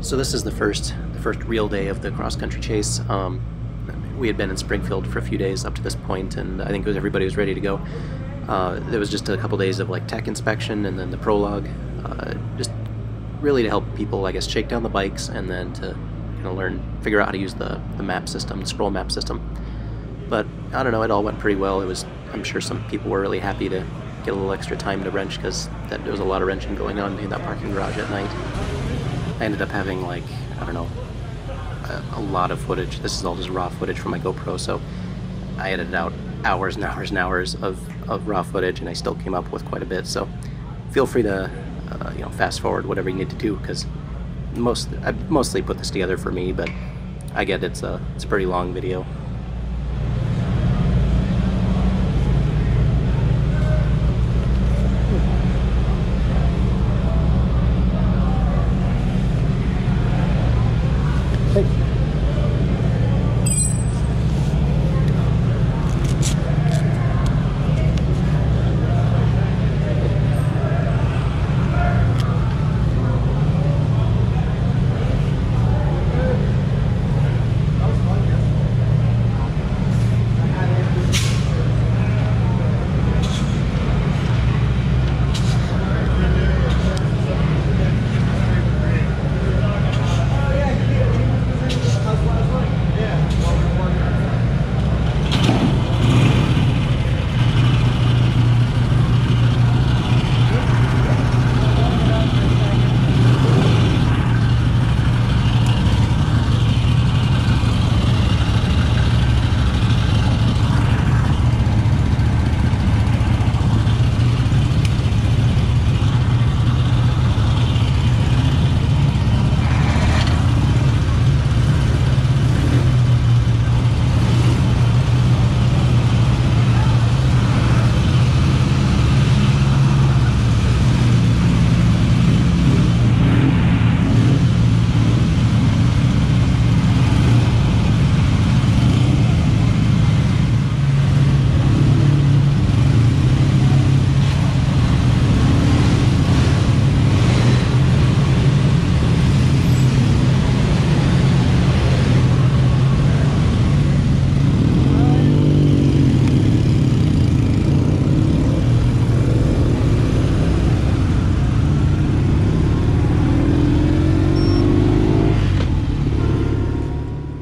So this is the first real day of the cross-country chase. We had been in Springfield for a few days up to this point, and I think everybody was ready to go. There was just a couple days of like tech inspection and then the prologue, just really to help people, I guess, shake down the bikes and then to figure out how to use the map system, the scroll map system. But I don't know, it all went pretty well. I'm sure some people were really happy to get a little extra time to wrench because there was a lot of wrenching going on in that parking garage at night. I ended up having like, I don't know, a lot of footage. This is all just raw footage from my GoPro, so I edited out hours and hours and hours of raw footage, and I still came up with quite a bit. So feel free to fast forward whatever you need to do, because I mostly put this together for me, but I get it's a pretty long video.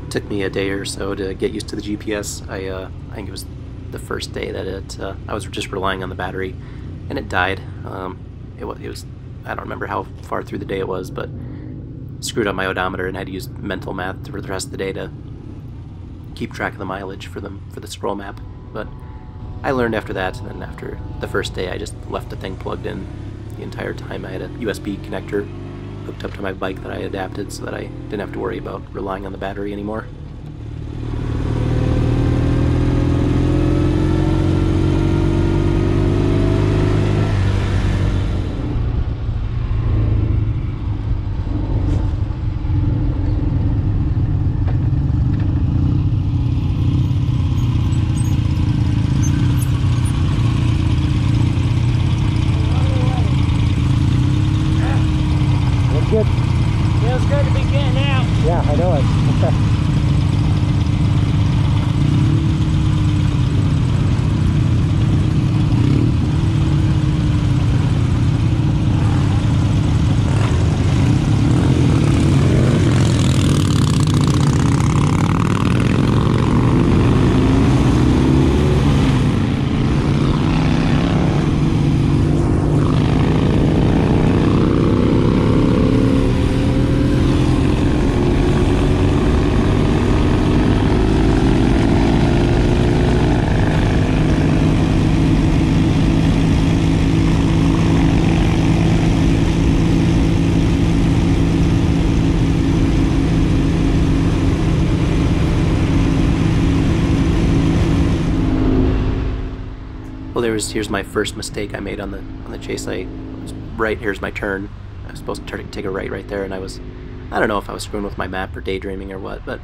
Took me a day or so to get used to the GPS. I think it was the first day that I was just relying on the battery, and it died. It was I don't remember how far through the day it was, but screwed up my odometer and had to use mental math for the rest of the day to keep track of the mileage for the scroll map. But I learned after that, and then after the first day I just left the thing plugged in the entire time. I had a USB connector hooked up to my bike that I adapted so that I didn't have to worry about relying on the battery anymore. Good. Feels good to be getting out. Yeah, I know it. Well, here's my first mistake I made on the chase. Here's my turn. I was supposed to take a right there, and I don't know if I was screwing with my map or daydreaming or what, but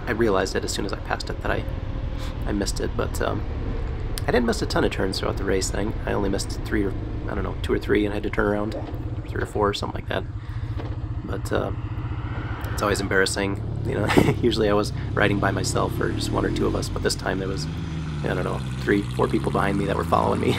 I realized it as soon as I passed it that I missed it. But I didn't miss a ton of turns throughout the race thing. I only missed 2 or 3, and had to turn around 3 or 4 or something like that. But It's always embarrassing, you know. Usually I was riding by myself or just one or two of us, but this time there was, I don't know, 3, 4 people behind me that were following me.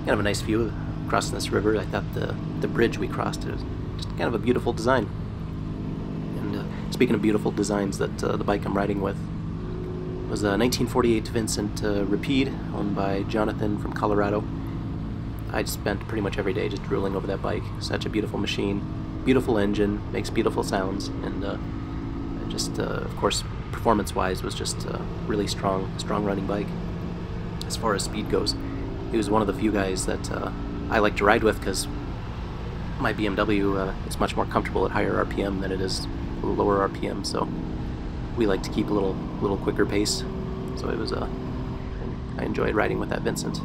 Kind of a nice view crossing this river. I thought the bridge we crossed was just kind of a beautiful design. And speaking of beautiful designs, that the bike I'm riding with was a 1948 Vincent Rapide, owned by Jonathan from Colorado. I spent pretty much every day just drooling over that bike. Such a beautiful machine, beautiful engine, makes beautiful sounds, and just of course performance-wise was just a really strong running bike. As far as speed goes, he was one of the few guys that I like to ride with, because my BMW is much more comfortable at higher RPM than it is lower RPM, so we like to keep a little quicker pace. So it was I enjoyed riding with that Vincent.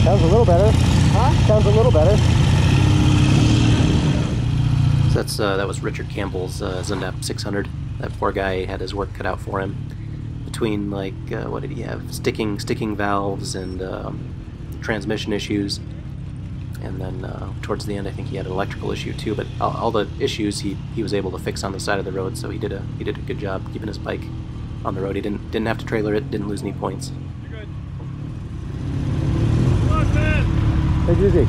Sounds a little better. Huh? Sounds a little better. So that was Richard Campbell's Zendap 600. That poor guy had his work cut out for him. Between, like, what did he have? Sticking valves and transmission issues. And then towards the end, I think he had an electrical issue too. But all the issues he was able to fix on the side of the road. So he did a good job keeping his bike on the road. He didn't have to trailer it. Didn't lose any points. Take it easy.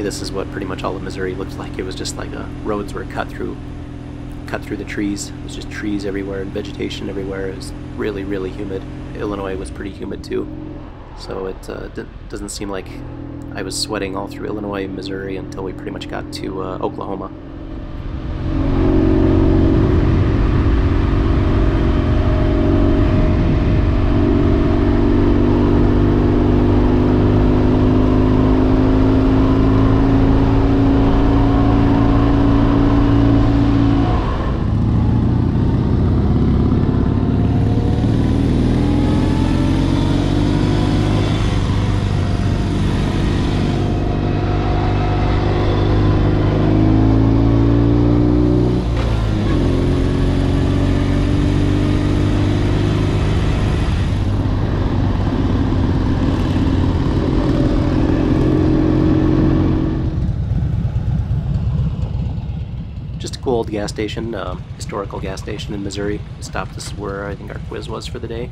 this is what pretty much all of Missouri looked like. It was just like roads were cut through the trees. It was just trees everywhere and vegetation everywhere. It was really, really humid. Illinois was pretty humid too, so it doesn't seem like I was sweating all through Illinois and Missouri until we pretty much got to Oklahoma. Just a cool old gas station, historical gas station in Missouri. We stopped. This is where I think our quiz was for the day.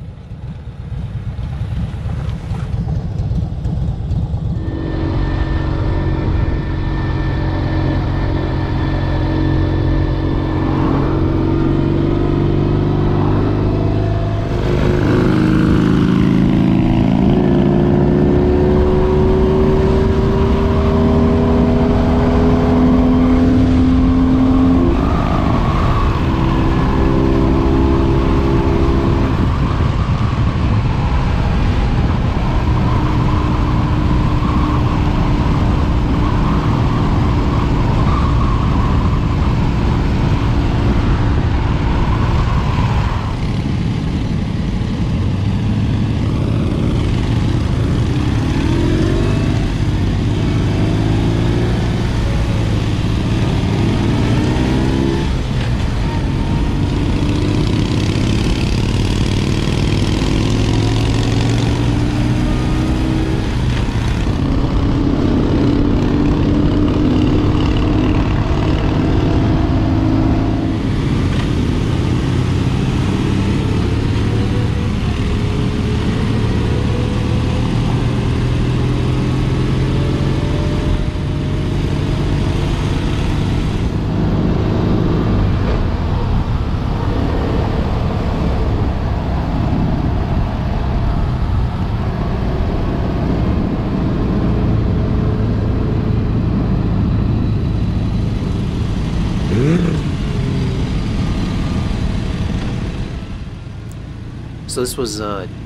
So this was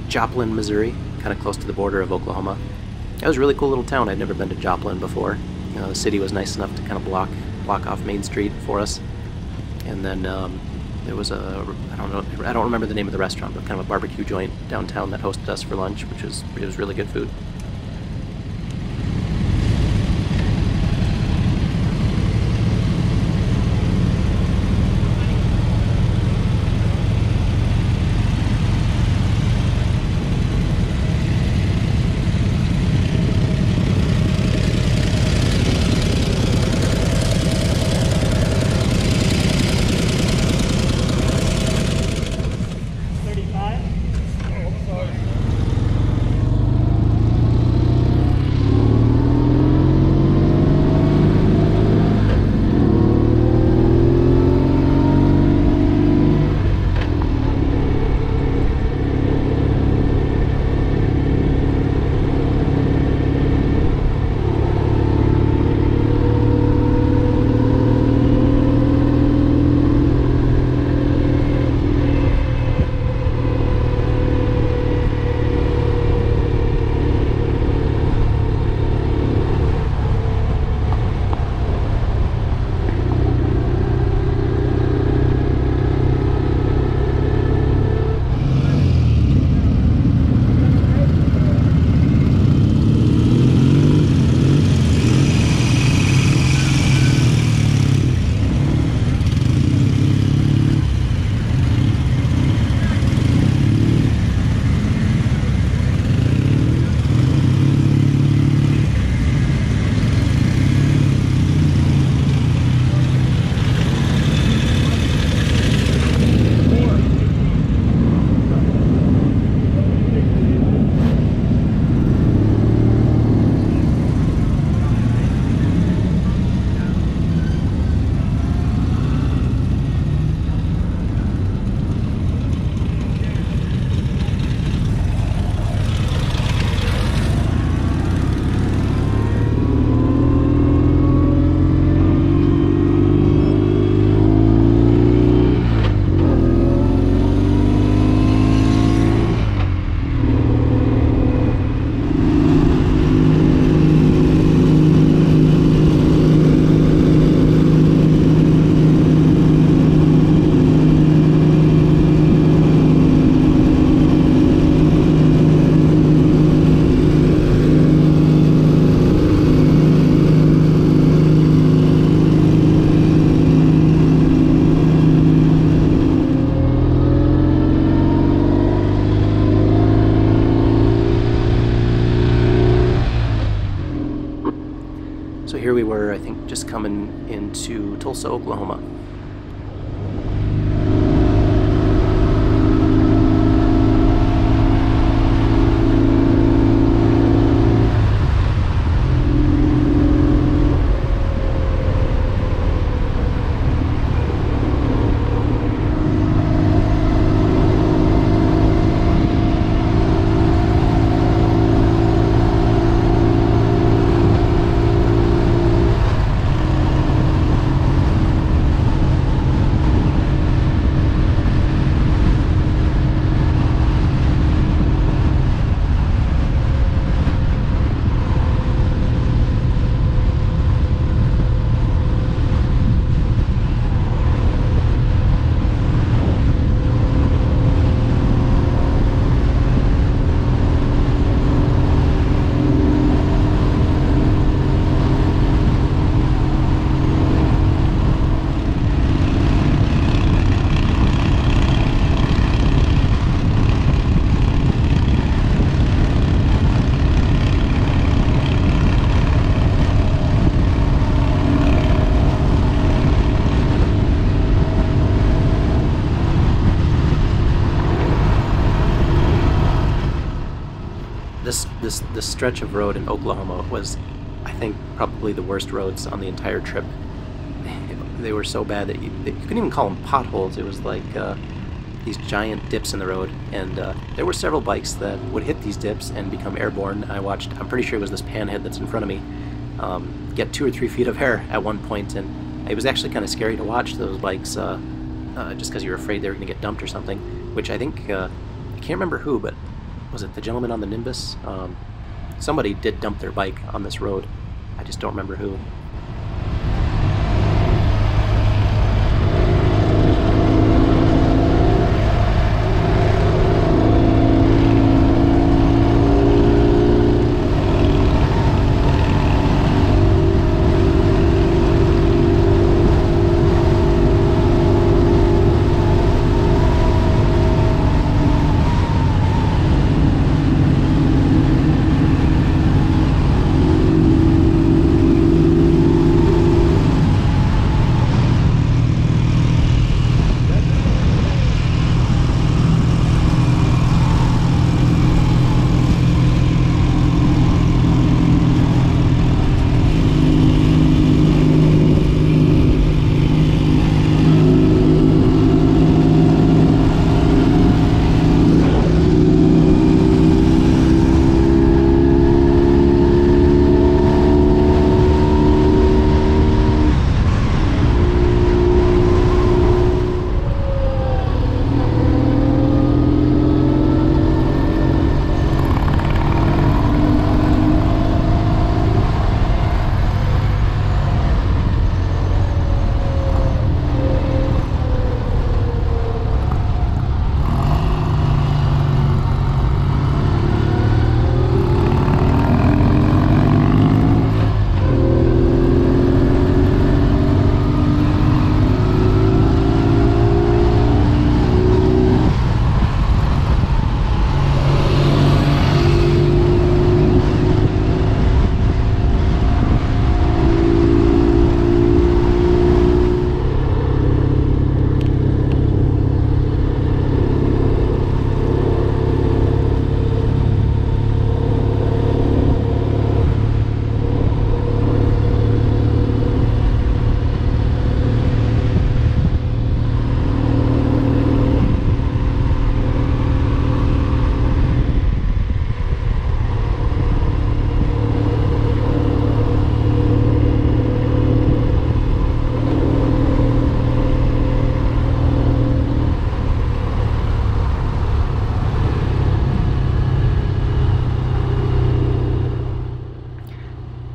Joplin, Missouri, kind of close to the border of Oklahoma. It was a really cool little town. I'd never been to Joplin before. The city was nice enough to kind of block off Main Street for us. And then there was I don't remember the name of the restaurant, but kind of a barbecue joint downtown that hosted us for lunch, it was really good food. here we were, I think, just coming into Tulsa, Oklahoma. This stretch of road in Oklahoma was, I think, probably the worst roads on the entire trip. They were so bad that you couldn't even call them potholes. It was like these giant dips in the road, and there were several bikes that would hit these dips and become airborne. I'm pretty sure it was this panhead that's in front of me, get 2 or 3 feet of air at one point, and it was actually kind of scary to watch those bikes, just because you were afraid they were going to get dumped or something, which I think, I can't remember who, but was it the gentleman on the Nimbus? Somebody did dump their bike on this road. I just don't remember who.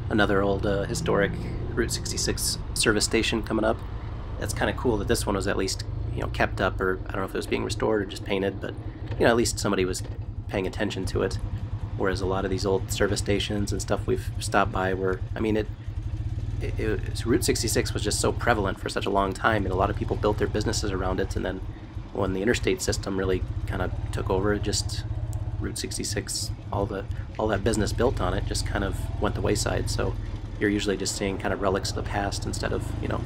Another old historic Route 66 service station coming up. That's kind of cool that this one was at least, kept up, or I don't know if it was being restored or just painted, but at least somebody was paying attention to it. Whereas a lot of these old service stations and stuff we've stopped by were, Route 66 was just so prevalent for such a long time, and a lot of people built their businesses around it, and then when the interstate system really kind of took over, just Route 66, all that business built on it just kind of went the wayside. So you're usually just seeing kind of relics of the past instead of, you know,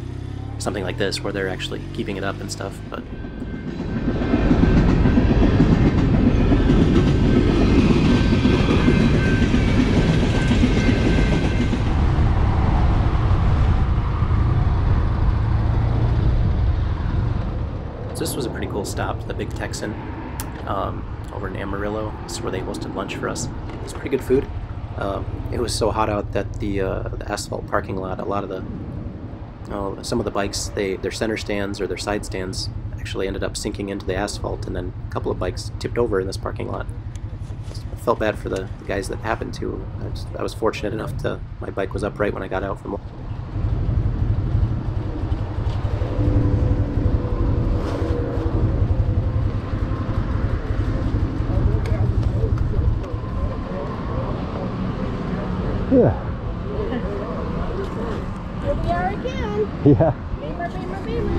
something like this where they're actually keeping it up and stuff. But so this was a pretty cool stop, the Big Texan, over in Amarillo. This is where they hosted lunch for us. It's pretty good food. It was so hot out that the asphalt parking lot, a lot of the some of the bikes, their center stands or their side stands actually ended up sinking into the asphalt, and then a couple of bikes tipped over in this parking lot. I felt bad for the guys that happened to. I was fortunate enough to, my bike was upright when I got out from. Yeah. Here we are again. Yeah. Beamer, beamer, beamer.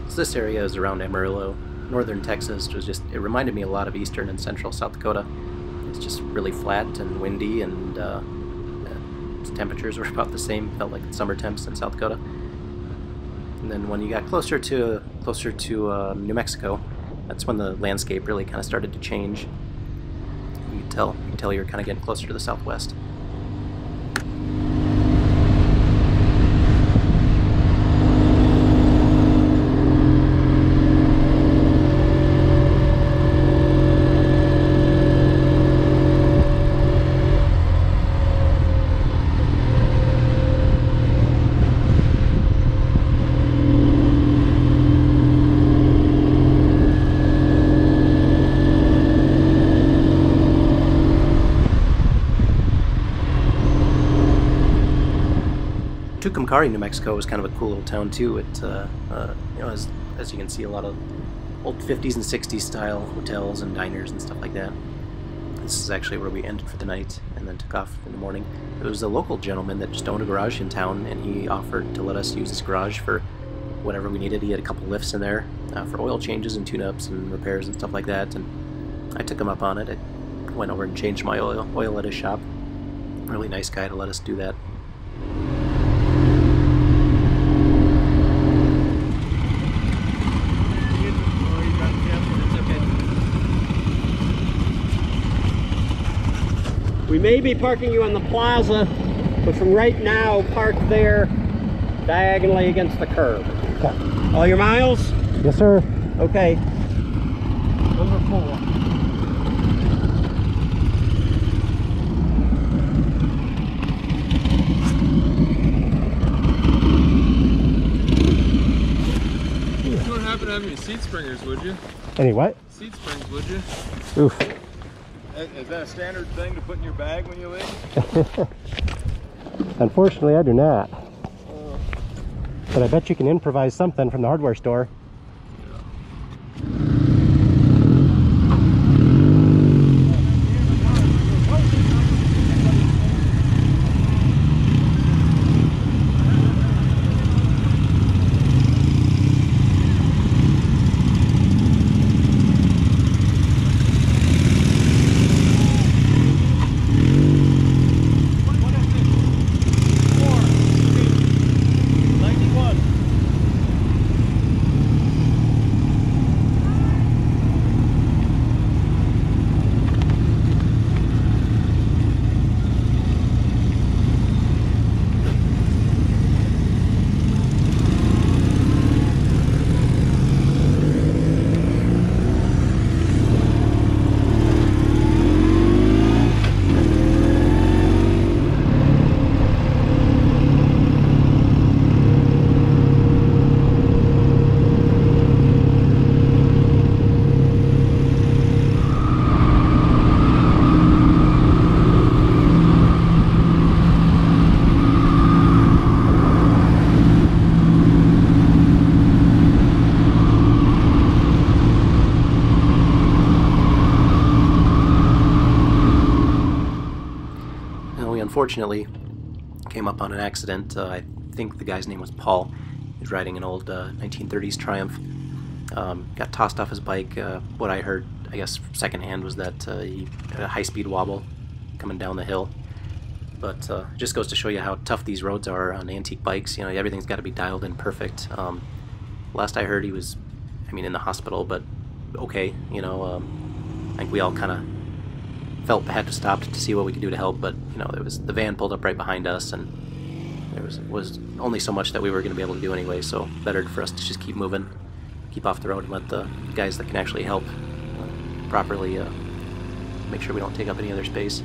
So this area is around Amarillo, northern Texas. It reminded me a lot of eastern and central South Dakota. It's just really flat and windy, and temperatures were about the same. Felt like summer temps in South Dakota. And then when you got closer to New Mexico, that's when the landscape really kind of started to change. You can tell you're kind of getting closer to the southwest. Tucumcari, New Mexico was kind of a cool little town too. It, you know, as you can see, a lot of old 50s and 60s style hotels and diners and stuff like that. This is actually where we ended for the night and then took off in the morning. It was a local gentleman that just owned a garage in town, and he offered to let us use his garage for whatever we needed. He had a couple lifts in there for oil changes and tune-ups and repairs and stuff like that, and I took him up on it. I went over and changed my oil at his shop. Really nice guy to let us do that. We may be parking you on the plaza, but from right now, park there diagonally against the curb. Okay. All your miles? Yes, sir. Okay. Number 4. You don't happen to have any seat springers, would you? Any what? Seat springs, would you? Oof. Is that a standard thing to put in your bag when you leave? Unfortunately, I do not. But I bet you can improvise something from the hardware store. Unfortunately, came up on an accident. I think the guy's name was Paul, He's riding an old 1930s Triumph. Got tossed off his bike. What I heard, I guess, secondhand was that he had a high-speed wobble coming down the hill. But it just goes to show you how tough these roads are on antique bikes. You know, everything's got to be dialed in perfect. Last I heard, he was, I mean, in the hospital, but okay. You know, I think we all kind of felt had to stop to see what we could do to help. But you know, the van pulled up right behind us, and there was only so much that we were going to be able to do anyway. So better for us to just keep moving, keep off the road, and let the guys that can actually help properly make sure we don't take up any other space.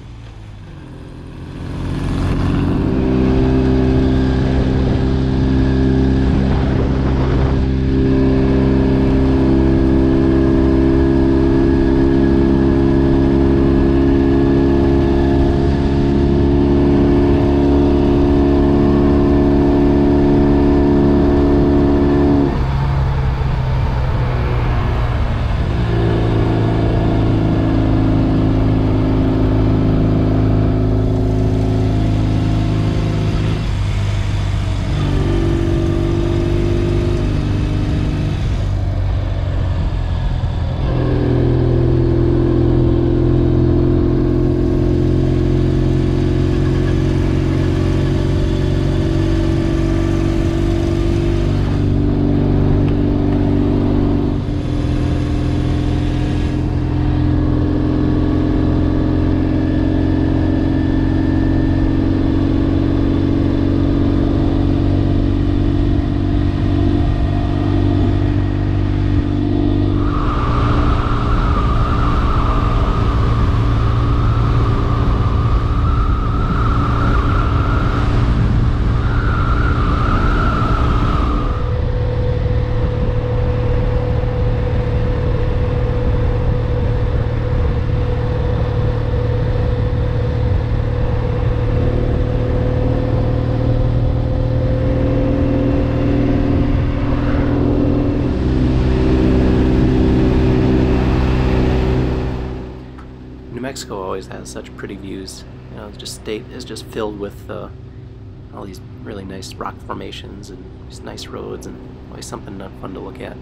Mexico always has such pretty views. You know, the state is just filled with all these really nice rock formations and these nice roads, and always something fun to look at.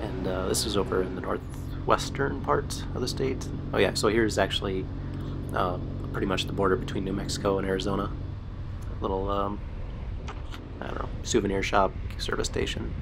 And this is over in the northwestern part of the state. Oh yeah, so here's actually pretty much the border between New Mexico and Arizona. Little I don't know, souvenir shop, service station.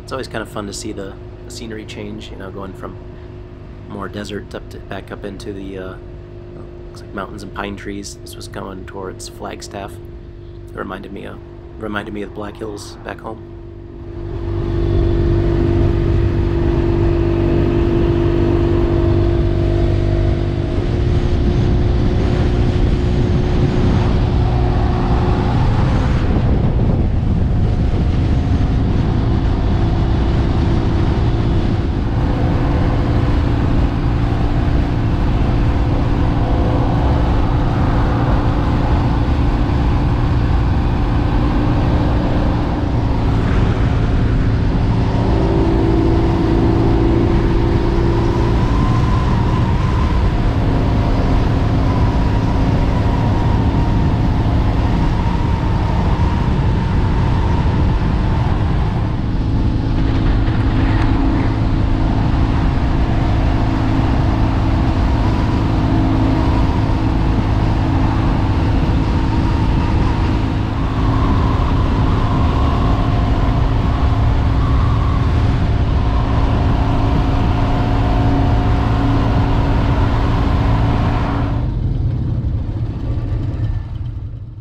It's always kind of fun to see the scenery change, you know, going from more desert up to back up into the looks like mountains and pine trees. This was going towards Flagstaff. It reminded me of the Black Hills back home.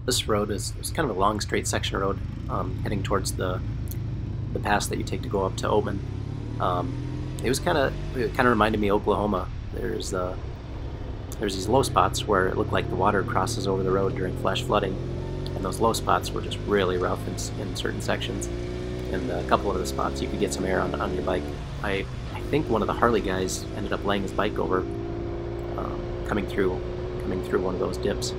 This road is kind of a long straight section of road heading towards the pass that you take to go up to Oatman. It kind of reminded me of Oklahoma. There's these low spots where it looked like the water crosses over the road during flash flooding, and those low spots were just really rough in certain sections. And a couple of the spots you could get some air on your bike. I think one of the Harley guys ended up laying his bike over, coming through one of those dips.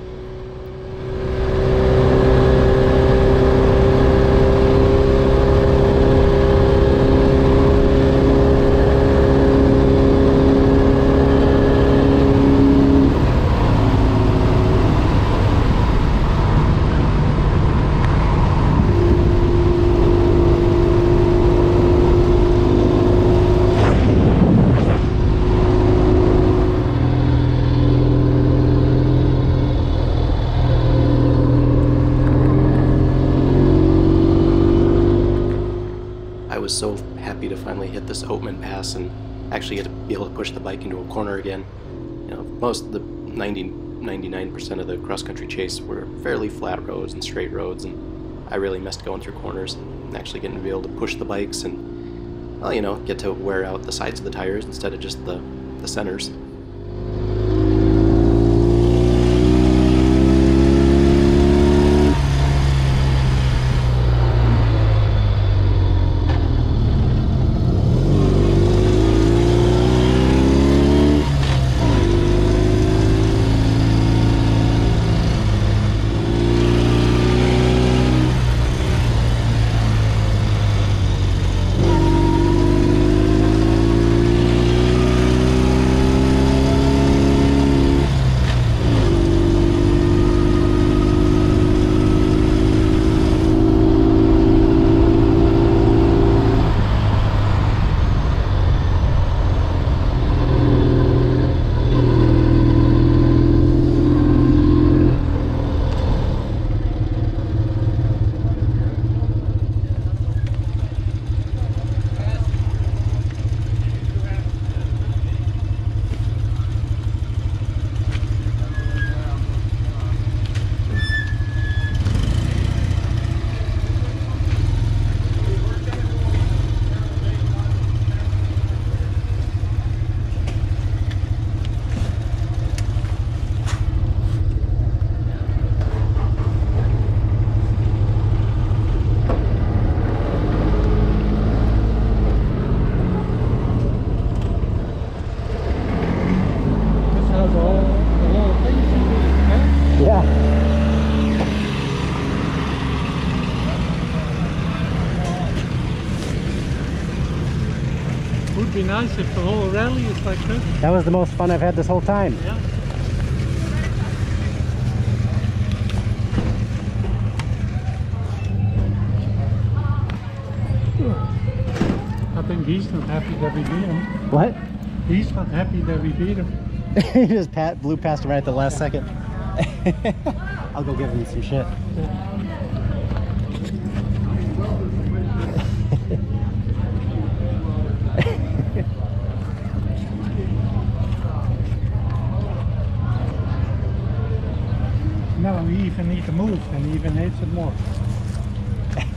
I was so happy to finally hit this Oatman Pass and actually get to be able to push the bike into a corner again. You know, most of the 99% of the cross-country chase were fairly flat roads and straight roads, and I really missed going through corners and actually getting to be able to push the bikes and, well, you know, get to wear out the sides of the tires instead of just the centers. Would be nice if the whole rally is like this. That was the most fun I've had this whole time. Yeah. I think he's not happy that we beat him. What? He's not happy that we beat him. He just blew past him right at the last second. I'll go give him some shit. Now we even need to move, and he even hates it more.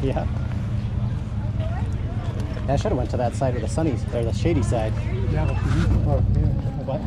Yeah. I should have went to that side with the sunny or the shady side. Yeah, but we need to park here. What?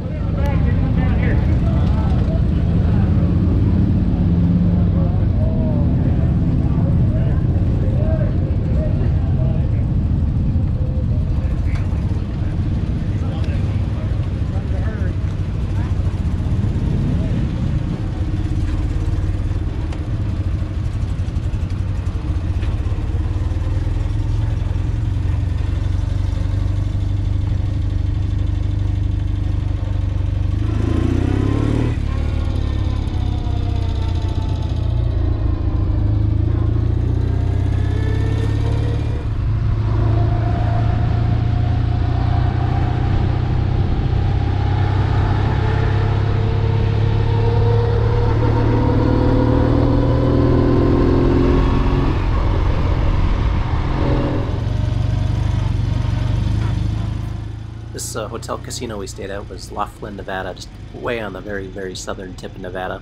This hotel casino we stayed at was Laughlin, Nevada, just way on the very, very southern tip of Nevada.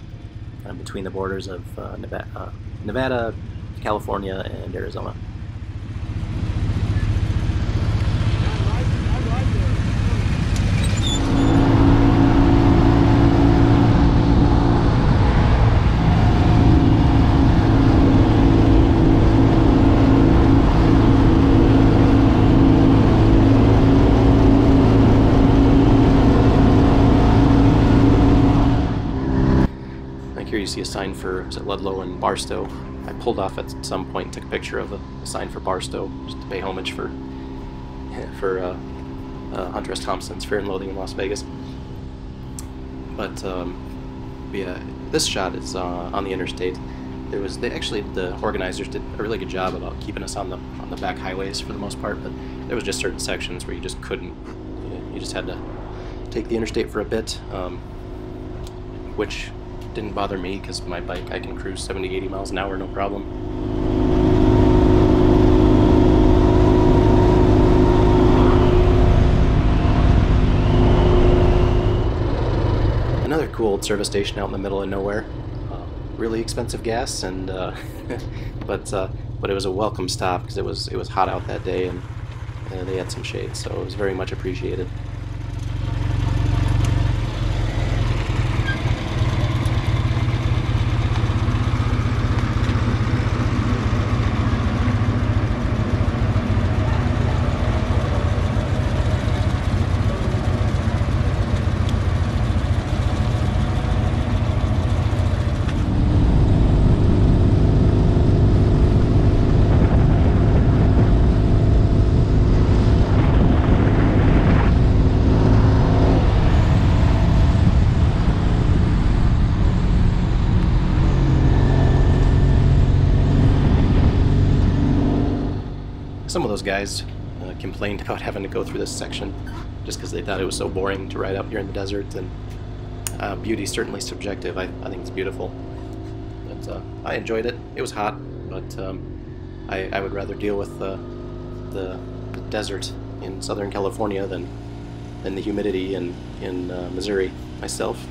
kind of between the borders of Nevada, California, and Arizona. Here you see a sign for Ludlow and Barstow. I pulled off at some point and took a picture of a sign for Barstow just to pay homage for Hunter S. Thompson's Fear and Loathing in Las Vegas. But yeah, this shot is on the interstate. The organizers did a really good job about keeping us on the back highways for the most part, but there was just certain sections where you just couldn't. You just had to take the interstate for a bit, which didn't bother me because my bike, I can cruise 70-80 miles an hour no problem. Another cool old service station out in the middle of nowhere. Really expensive gas, and but it was a welcome stop because it was hot out that day, and they had some shade, so it was very much appreciated. Some of those guys complained about having to go through this section just because they thought it was so boring to ride out here in the desert, and beauty's certainly subjective. I think it's beautiful. But I enjoyed it. It was hot, but I would rather deal with the desert in Southern California than the humidity in Missouri myself.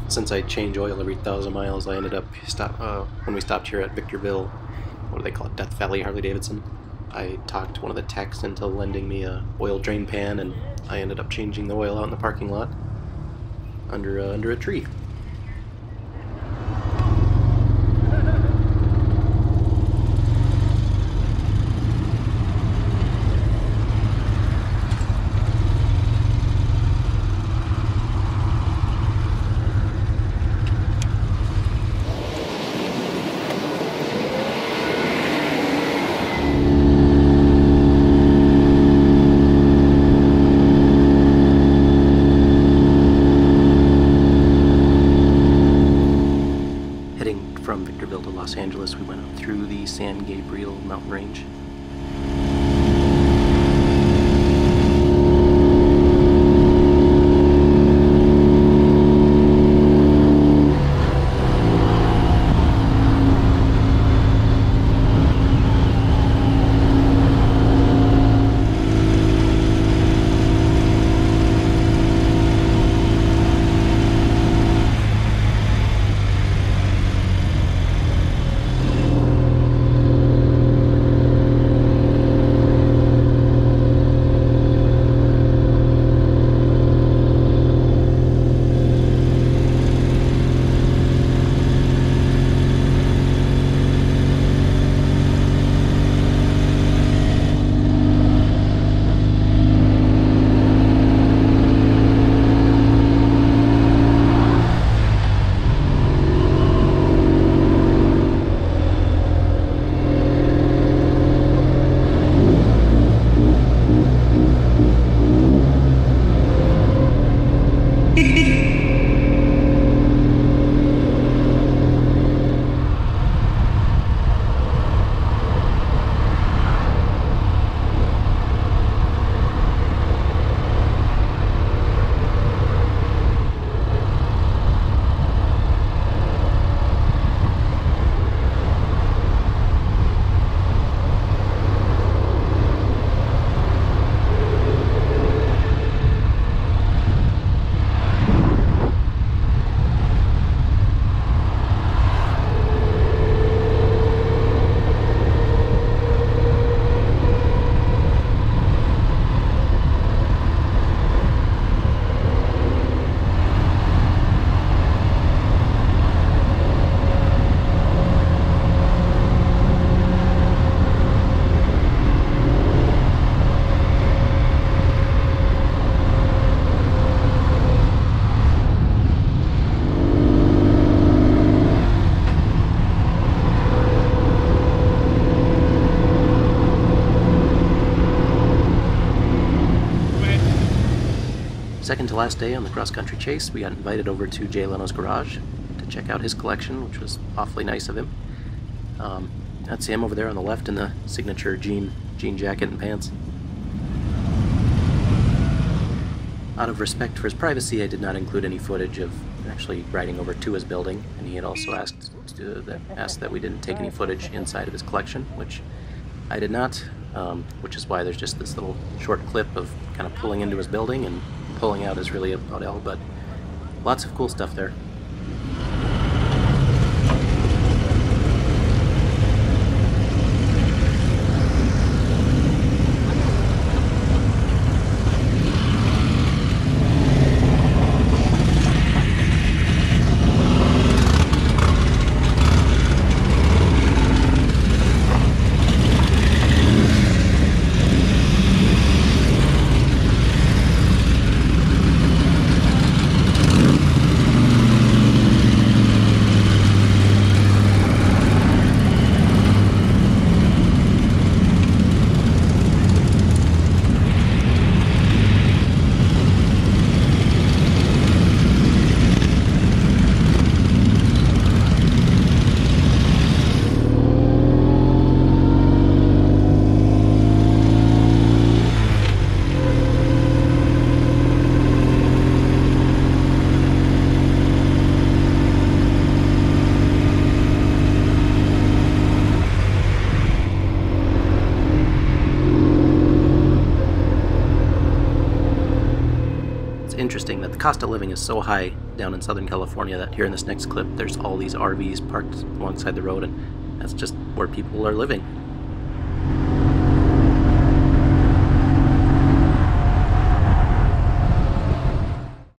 Since I change oil every 1,000 miles, I ended up when we stopped here at Victorville, what do they call it, Death Valley Harley-Davidson. I talked one of the techs into lending me a oil drain pan, and I ended up changing the oil out in the parking lot under a tree. From Victorville to Los Angeles, we went up through the San Gabriel mountain range. second to last day on the cross-country chase, we got invited over to Jay Leno's garage to check out his collection, which was awfully nice of him. That's him over there on the left in the signature jean jacket and pants. Out of respect for his privacy, I did not include any footage of actually riding over to his building, and he had also asked that we didn't take any footage inside of his collection, which I did not, which is why there's just this little short clip of kind of pulling into his building, and pulling out is really about all, but lots of cool stuff there. Interesting that the cost of living is so high down in Southern California that here in this next clip there's all these RVs parked alongside the road, and that's just where people are living.